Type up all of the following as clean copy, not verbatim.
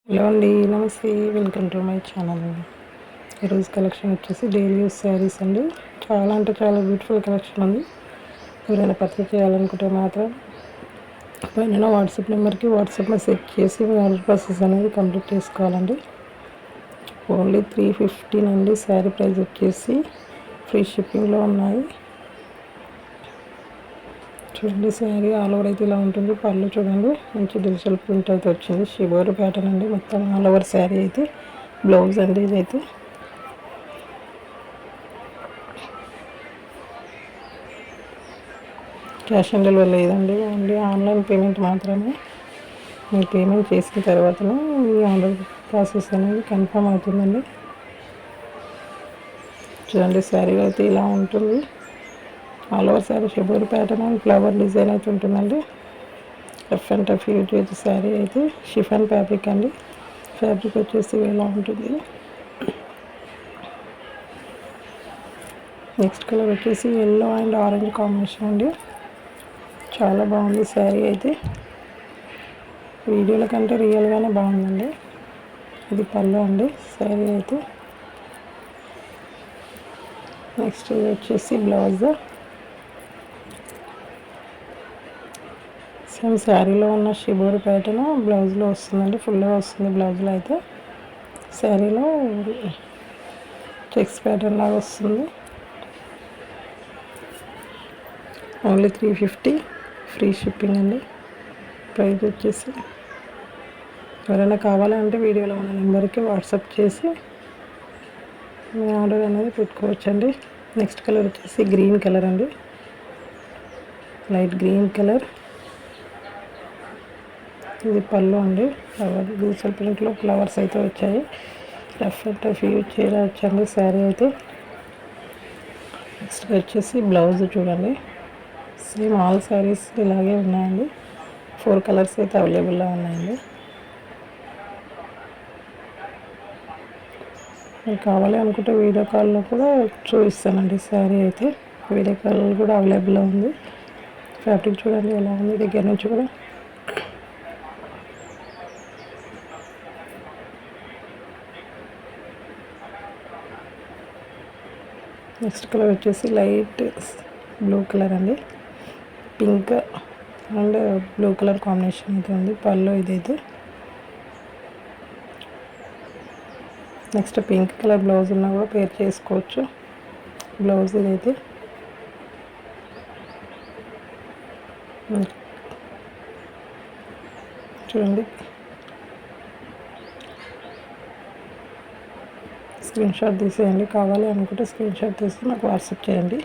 Hello అండి, నమస్తే. Welcome to my channel అండి. ఈరోజు కలెక్షన్ వచ్చేసి డైలీ యూస్ శారీస్ అండి. చాలా అంటే చాలా బ్యూటిఫుల్ కలెక్షన్ ఉంది. ఎవరైనా పర్చేస్ చేయాలనుకుంటే మాత్రం పైన వాట్సాప్ నెంబర్కి వాట్సాప్లో సెట్ చేసి ఆర్డర్ ప్రాసెస్ అనేది కంప్లీట్ చేసుకోవాలండి. ఓన్లీ 315 అండి. శారీ ప్రైస్ వచ్చేసి ఫ్రీ షిప్పింగ్లో ఉన్నాయి. చూడండి, శారీ ఆల్ ఓవర్ అయితే ఇలా ఉంటుంది. పళ్ళు చూడండి, మంచి డిజిటల్ ప్రింట్ అయితే వచ్చింది. షిబోరి ప్యాటర్న్ అండి. మొత్తం ఆల్ ఓవర్ శారీ అయితే బ్లౌజ్ అండి. ఇదైతే క్యాష్ ఆన్ డెలివరీ లేదండి. ఓన్లీ ఆన్లైన్ పేమెంట్ మాత్రమే. మీరు పేమెంట్ చేసిన తర్వాతనే మీ ఆర్డర్ ప్రాసెస్ అనేది కన్ఫర్మ్ అవుతుందండి. చూడండి, శారీ అయితే ఇలా ఉంటుంది. All over sari shibori pattern and flower design అయితే ఉంటుందండి. రఫ్ అండ్ టఫ్ యూజ్ చేసే శారీ అయితే షిఫాన్ ఫ్యాబ్రిక్ అండి. ఫ్యాబ్రిక్ వచ్చేసి ఇలా ఉంటుంది. నెక్స్ట్ కలర్ వచ్చేసి ఎల్లో అండ్ ఆరెంజ్ కాంబినేషన్ అండి. చాలా బాగుంది శారీ అయితే. వీడియోల కంటే రియల్గానే బాగుందండి. ఇది పళ్ళు అండి శారీ అయితే. నెక్స్ట్ వచ్చేసి బ్లౌజ్. సేమ్ శారీలో ఉన్న షిబోరి ప్యాటర్న్ బ్లౌజ్లో వస్తుందండి. ఫుల్గా వస్తుంది బ్లౌజ్లో అయితే. శారీలో చెక్స్ ప్యాటర్న్ లాగా వస్తుంది. ఓన్లీ 350 ఫ్రీ షిప్పింగ్ అండి. ప్రైస్ వచ్చేసి ఎవరైనా కావాలంటే వీడియోలో ఉన్న నెంబర్కి వాట్సాప్ చేసి మీ ఆర్డర్ అనేది పెట్టుకోవచ్చండి. నెక్స్ట్ కలర్ వచ్చేసి గ్రీన్ కలర్ అండి. Light green colour. ఇది పళ్ళు అండి. ఫ్లవర్ డిజిటల్ ప్రింట్లో ఫ్లవర్స్ అయితే వచ్చాయి. రఫ్ అండ్ టఫ్ యూజ్ చేయవచ్చండి శారీ అయితే. నెక్స్ట్ వచ్చేసి బ్లౌజ్ చూడండి. సేమ్ ఆల్ శారీస్ ఇలాగే ఉన్నాయండి. 4 కలర్స్ అయితే అవైలబుల్లో ఉన్నాయండి. మీకు కావాలి అనుకుంటే వీడియో కాల్లో కూడా చూపిస్తానండి. శారీ అయితే వీడియో కాల్ కూడా అవైలబుల్లో ఉంది. ఫ్యాబ్రిక్ చూడండి ఎలా ఉంది దగ్గర నుంచి కూడా. నెక్స్ట్ కలర్ వచ్చేసి లైట్ బ్లూ కలర్ అండి. Pink and blue colour combination అయితే ఉంది. పళ్ళు ఇదైతే. నెక్స్ట్ పింక్ కలర్ బ్లౌజ్ ఉన్నా కూడా పేర్ చేసుకోవచ్చు. బ్లౌజ్ ఇదైతే. చూడండి, స్క్రీన్ షాట్ తీసేయండి. కావాలి అనుకుంటే స్క్రీన్ షాట్ తీసి నాకు వాట్సాప్ చేయండి.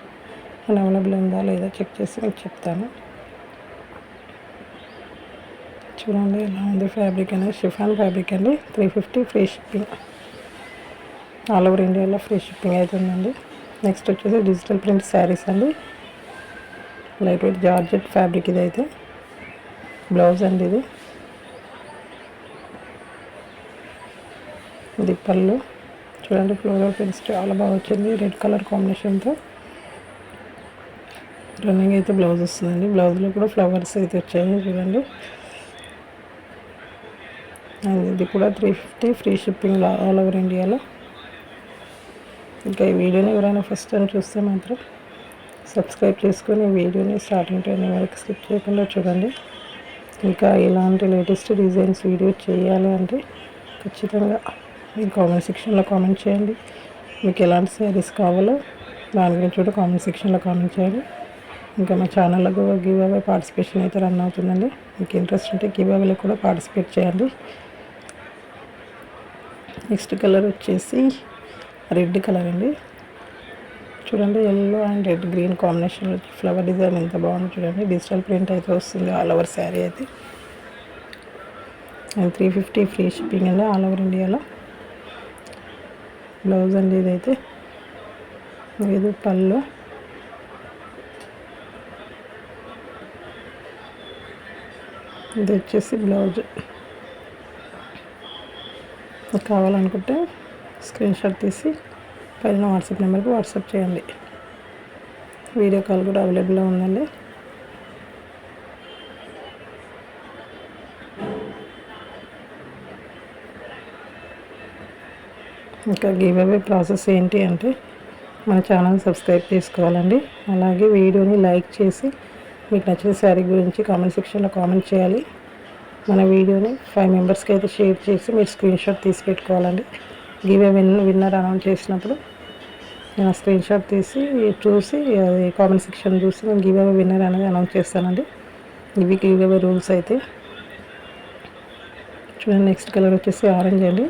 నేను అవైలబుల్ ఉందా లేదా చెక్ చేసి మీకు చెప్తాను. చూడండి ఎలా ఉంది ఫ్యాబ్రిక్ అనేది. షిఫాన్ ఫ్యాబ్రిక్ అండి. 350 ఫ్రీ షిప్పింగ్. ఆల్ ఓవర్ ఇండియాలో ఫ్రీ షిప్పింగ్ అవుతుందండి. నెక్స్ట్ వచ్చేసి డిజిటల్ ప్రింట్ శారీస్ అండి. లైట్ వెయిట్ జార్జెట్ ఫ్యాబ్రిక్ ఇదైతే. బ్లౌజ్ అండి ఇది. ఇది పళ్ళు. చూడండి, ఫ్లోరల్ ప్రింట్స్ చాలా బాగా వచ్చింది. రెడ్ కలర్ కాంబినేషన్తో రన్నింగ్ అయితే బ్లౌజ్ వస్తుందండి. బ్లౌజ్లో కూడా ఫ్లవర్స్ అయితే వచ్చాయి చూడండి. అండ్ ఇది కూడా 350 ఫ్రీ షిప్పింగ్ ఆల్ ఓవర్ ఇండియాలో. ఇంకా ఈ వీడియోని ఎవరైనా ఫస్ట్ టైం చూస్తే మాత్రం సబ్స్క్రైబ్ చేసుకొని ఈ వీడియోని స్టార్టింగ్ టు ఎండింగ్ వరకు స్కిప్ చేయకుండా చూడండి. ఇంకా ఇలాంటి లేటెస్ట్ డిజైన్స్ వీడియో చేయాలి అంటే ఖచ్చితంగా మీరు కామెంట్ సెక్షన్లో కామెంట్ చేయండి. మీకు ఎలాంటి శారీస్ కావాలో దాని గురించి కూడా కామెంట్ సెక్షన్లో కామెంట్ చేయండి. ఇంకా మా ఛానల్లో గివ్ అవే పార్టిసిపేషన్ అయితే రన్ అవుతుందండి. మీకు ఇంట్రెస్ట్ ఉంటే గివ్ అవేలో కూడా పార్టిసిపేట్ చేయండి. నెక్స్ట్ కలర్ వచ్చేసి రెడ్ కలర్ అండి. చూడండి, yellow and red green combination flower design ఎంత బాగుంది చూడండి. డిజిటల్ ప్రింట్ అయితే వస్తుంది ఆల్ ఓవర్ శారీ అయితే. అండ్ 350 ఫ్రీ షిప్పింగ్ అండి ఆల్ ఓవర్ ఇండియాలో. బ్లౌజ్ అండి ఇదైతే. ఇది పళ్ళు. ఇది వచ్చేసి బ్లౌజ్. కావాలనుకుంటే స్క్రీన్ షాట్ తీసి పైన వాట్సాప్ నెంబర్కి వాట్సాప్ చేయండి. వీడియో కాల్ కూడా అవైలబుల్లో ఉందండి. ఇంకా గివ్ అవే ప్రాసెస్ ఏంటి అంటే మన ఛానల్ సబ్స్క్రైబ్ చేసుకోవాలండి. అలాగే వీడియోని లైక్ చేసి మీకు నచ్చిన శారీ గురించి కామెంట్ సెక్షన్లో కామెంట్ చేయాలి. మన వీడియోని 5 మెంబర్స్కి అయితే షేర్ చేసి మీరు స్క్రీన్ షాట్ తీసి పెట్టుకోవాలండి. గివ్ అవే విన్నర్ అనౌన్స్ చేసినప్పుడు నేను స్క్రీన్ షాట్ తీసి చూసి కామెంట్ సెక్షన్ చూసి నేను గివ్ అవే విన్నర్ అనేది అనౌన్స్ చేస్తానండి. ఇవి గివ్ అవే రూల్స్ అయితే. చూడండి, నెక్స్ట్ కలర్ వచ్చేసి ఆరెంజ్ అండి.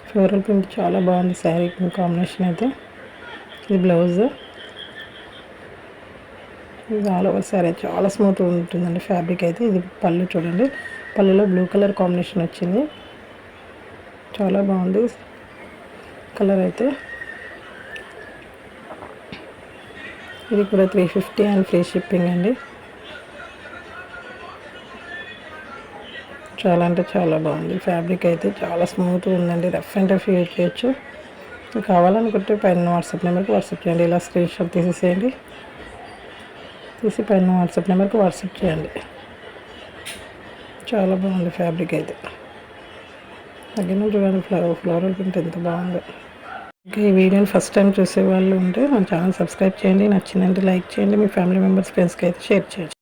ఫ్లోరల్ ప్రింట్ చాలా బాగుంది శారీ కాంబినేషన్ అయితే. ఇది బ్లౌజ్. ఇది ఆల్ ఓవర్ శారీ చాలా స్మూత్ ఉంటుందండి ఫ్యాబ్రిక్ అయితే. ఇది పళ్ళు చూడండి, పళ్ళులో బ్లూ కలర్ కాంబినేషన్ వచ్చింది. చాలా బాగుంది కలర్ అయితే. ఇది కూడా 350 అండ్ ఫ్రీ షిప్పింగ్ అండి. చాలా అంటే చాలా బాగుంది ఫ్యాబ్రిక్ అయితే. చాలా స్మూత్ ఉందండి. రఫ్ అండ్ టఫ్ యూజ్ చేయొచ్చు. కావాలనుకుంటే పైన వాట్సాప్ నెంబర్కి వాట్సాప్ చేయండి. ఇలా స్క్రీన్ షాట్ తీసేసేయండి. తీసి పైన వాట్సాప్ నెంబర్కి వాట్సాప్ చేయండి. చాలా బాగుంది ఫ్యాబ్రిక్ అయితే. దగ్గర చూడండి ఫ్లోరల్ ప్రింట్ ఎంత బాగుందో. ఇంకా ఈ వీడియోని ఫస్ట్ టైం చూసే వాళ్ళు ఉంటే మన ఛానల్ సబ్స్క్రైబ్ చేయండి. నచ్చిందంటే లైక్ చేయండి. మీ ఫ్యామిలీ మెంబర్స్ ఫ్రెండ్స్కి అయితే షేర్ చేయండి.